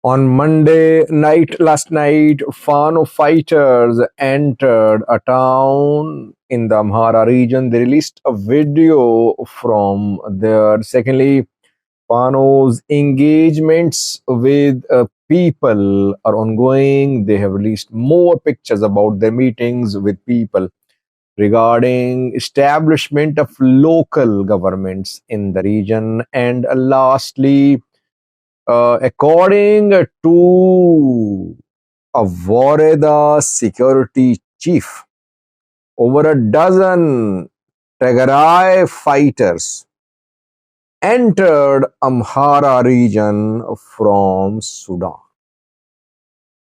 On Monday night, last night, Fano fighters entered a town in the Amhara region. They released a video from there. Secondly, Fano's engagements with people are ongoing. They have released more pictures about their meetings with people regarding establishment of local governments in the region. And lastly, according to a Wareda security chief, over a dozen Tigray fighters entered Amhara region from Sudan.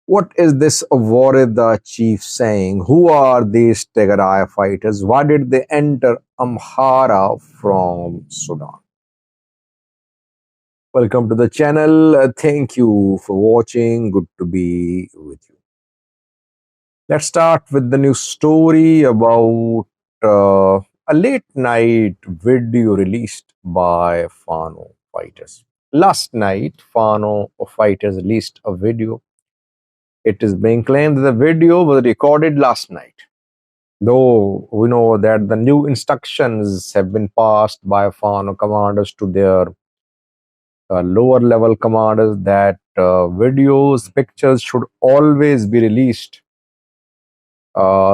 What is this Wareda chief saying? Who are these Tigray fighters? Why did they enter Amhara from Sudan? Welcome to the channel. Thank you for watching. Good to be with you. Let's start with the new story about a late night video released by Fano fighters. Last night, Fano fighters released a video. It is being claimed that the video was recorded last night. Though we know that the new instructions have been passed by Fano commanders to their lower level commanders that videos, pictures should always be released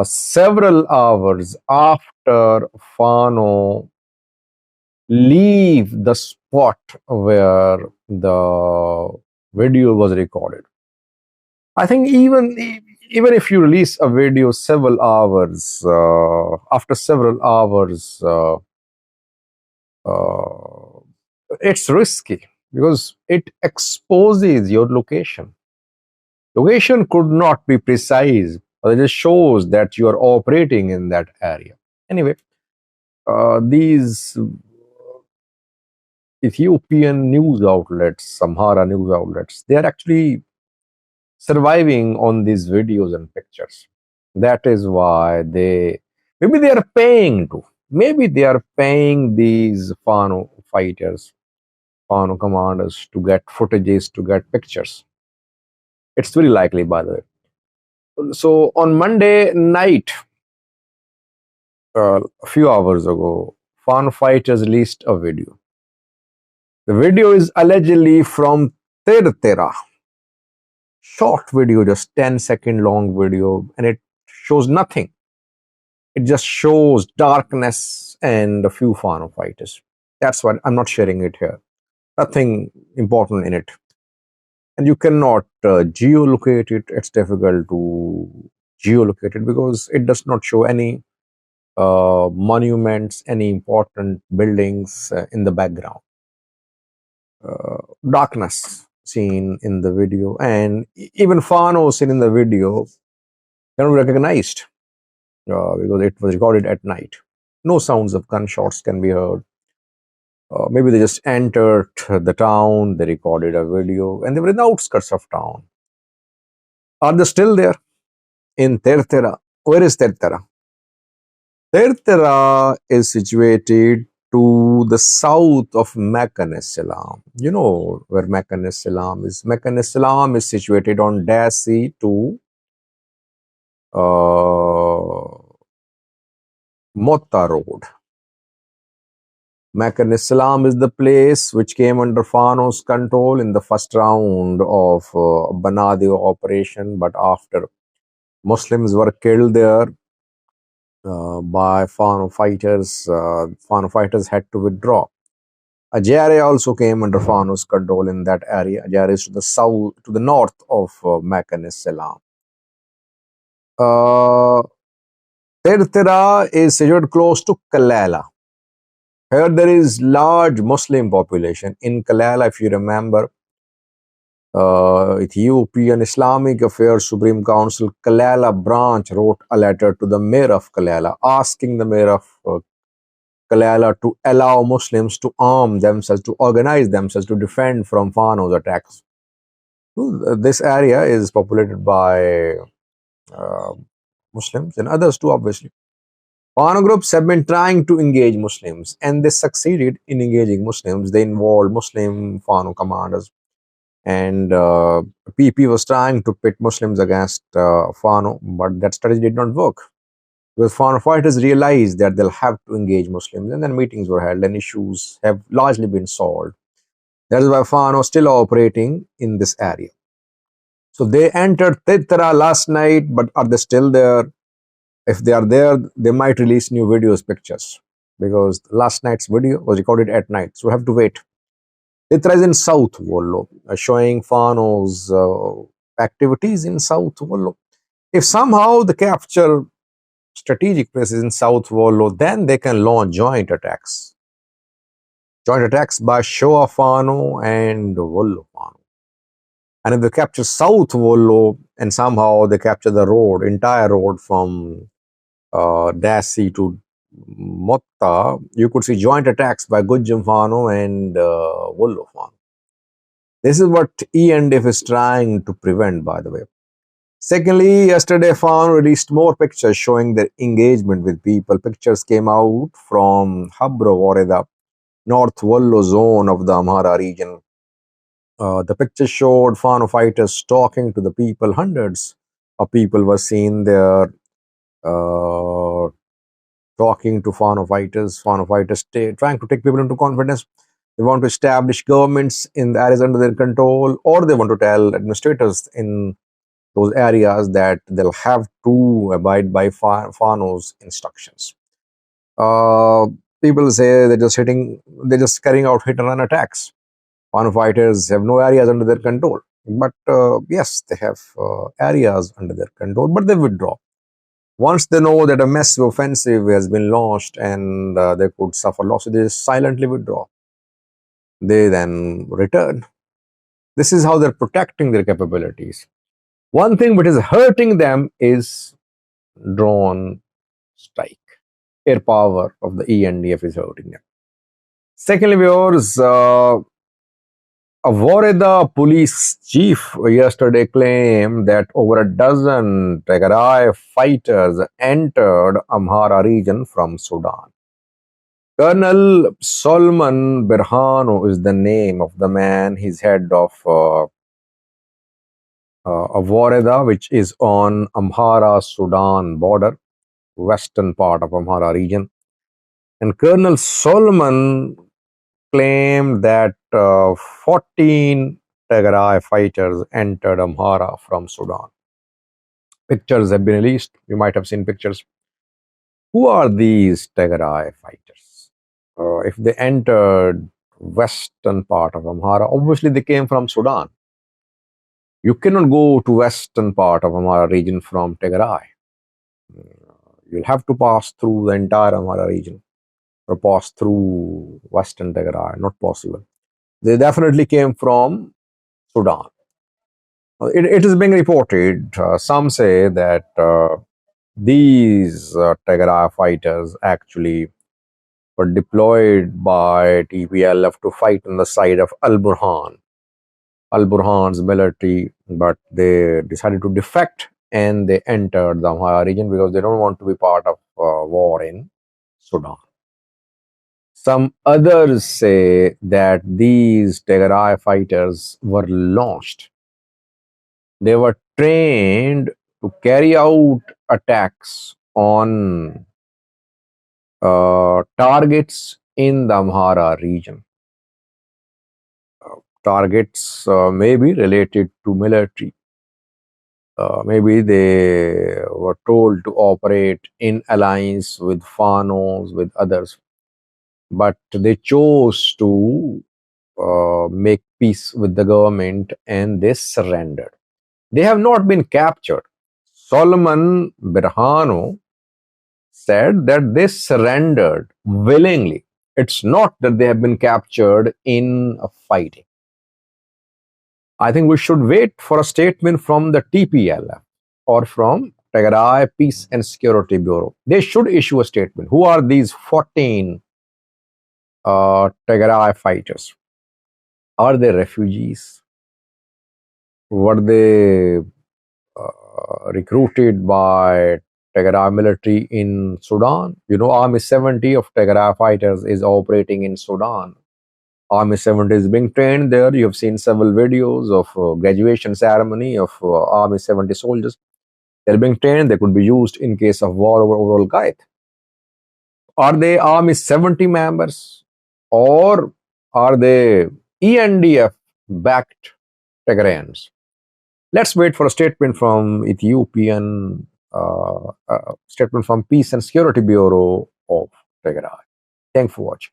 several hours after Fano leave the spot where the video was recorded. I think even if you release a video several hours after several hours, it's risky because it exposes your location. Location could not be precise, but it just shows that you are operating in that area. Anyway, these Ethiopian news outlets, Amhara news outlets, they are actually surviving on these videos and pictures. That is why maybe they are paying to. Maybe they are paying these Fano fighters, Fano commanders to get footages, to get pictures. It's very likely, by the way. So on Monday night, a few hours ago, Fano fighters released a video. The video is allegedly from Tirtera. Short video, just 10-second long video, and it shows nothing. It just shows darkness and a few Fano fighters. That's why I'm not sharing it here. Nothing important in it. And you cannot geolocate it. It's difficult to geolocate it because it does not show any monuments, any important buildings in the background. Darkness seen in the video, and even Fano seen in the video cannot be recognized because it was recorded at night. No sounds of gunshots can be heard. Maybe they just entered the town, they recorded a video, and they were in the outskirts of town. Are they still there? In Tertera. Where is Tertera? Tertera is situated to the south of Meccan Islam. You know where Meccan Islam is. Meccan Islam is situated on Dasi to Motta Road. Meccan Islam is the place which came under Fano's control in the first round of Banadio operation, but after Muslims were killed there by Fano fighters had to withdraw. Ajare also came under Fano's control in that area. Ajare is to the south, to the north of Meccan Islam. Tertera is situated close to Kalela. Here there is large Muslim population. In Kalela, if you remember, Ethiopian Islamic Affairs Supreme Council Kalela branch wrote a letter to the mayor of Kalela asking the mayor of Kalela to allow Muslims to arm themselves, to organize themselves, to defend from Fano's attacks. This area is populated by Muslims and others too, obviously. Fano groups have been trying to engage Muslims, and they succeeded in engaging Muslims. They involved Muslim Fano commanders. and PP was trying to pit Muslims against Fano, but that strategy did not work. Because Fano fighters realized that they'll have to engage Muslims, and then meetings were held, and issues have largely been solved. That is why Fano is still operating in this area. So they entered Titra last night, but are they still there? If they are there, they might release new videos, pictures, because last night's video was recorded at night. So we have to wait. Titra is in South Wollo, showing Fano's activities in South Wollo. If somehow the capture strategic places in South Wollo, then they can launch joint attacks. Joint attacks by Shoa Fano and Wollo Fano. And if they capture South Wollo and somehow they capture the road, entire road from Dasi to Motta, you could see joint attacks by Gujjam Fano and Wollo Fano. This is what E&F is trying to prevent, by the way. Secondly, yesterday Fano released more pictures showing their engagement with people. Pictures came out from Habro Wareda, North Wollo zone of the Amhara region. The picture showed Fano fighters talking to the people. Hundreds of people were seen there talking to Fano fighters trying to take people into confidence. They want to establish governments in the areas under their control, or they want to tell administrators in those areas that they'll have to abide by Fano's instructions. People say they're just carrying out hit and run attacks. Fano fighters have no areas under their control. But yes, they have areas under their control, but they withdraw. Once they know that a massive offensive has been launched and they could suffer loss, they silently withdraw. They then return. This is how they're protecting their capabilities. One thing which is hurting them is drone strike. Air power of the E&F is hurting them. Secondly, viewers, a Wareda police chief yesterday claimed that over a dozen Tigray fighters entered Amhara region from Sudan. Colonel Solomon Berhano is the name of the man. He's head of Wareda, which is on Amhara-Sudan border, western part of Amhara region. And Colonel Solomon claimed that 14 Tigray fighters entered Amhara from Sudan. Pictures have been released. You might have seen pictures. Who are these Tigray fighters? If they entered western part of Amhara, obviously they came from Sudan. You cannot go to western part of Amhara region from Tigray. You'll have to pass through the entire Amhara region or pass through western Tigray. Not possible. They definitely came from Sudan. It is being reported. Some say that these Tigray fighters actually were deployed by TPLF to fight on the side of Al-Burhan's military, but they decided to defect and they entered the Amhara region because they don't want to be part of war in Sudan. Some others say that these Tigray fighters were launched. They were trained to carry out attacks on targets in the Amhara region. Targets may be related to military. Maybe they were told to operate in alliance with Fanos, with others, but they chose to make peace with the government and they surrendered. They have not been captured. Solomon Berhano said that they surrendered willingly. It's not that they have been captured in a fighting. I think we should wait for a statement from the TPLF or from Tigray Peace and Security Bureau. They should issue a statement. Who are these 14 Tigray fighters? Are they refugees? Were they recruited by Tigray military in Sudan? You know, Army 70 of Tigray fighters is operating in Sudan. Army 70 is being trained there. You have seen several videos of graduation ceremony of Army 70 soldiers. They're being trained. They could be used in case of war over overall guide. Are they Army 70 members or are they ENDF backed Tigrayans? Let's wait for a statement from Ethiopian statement from Peace and Security Bureau of Tigray. Thanks for watching.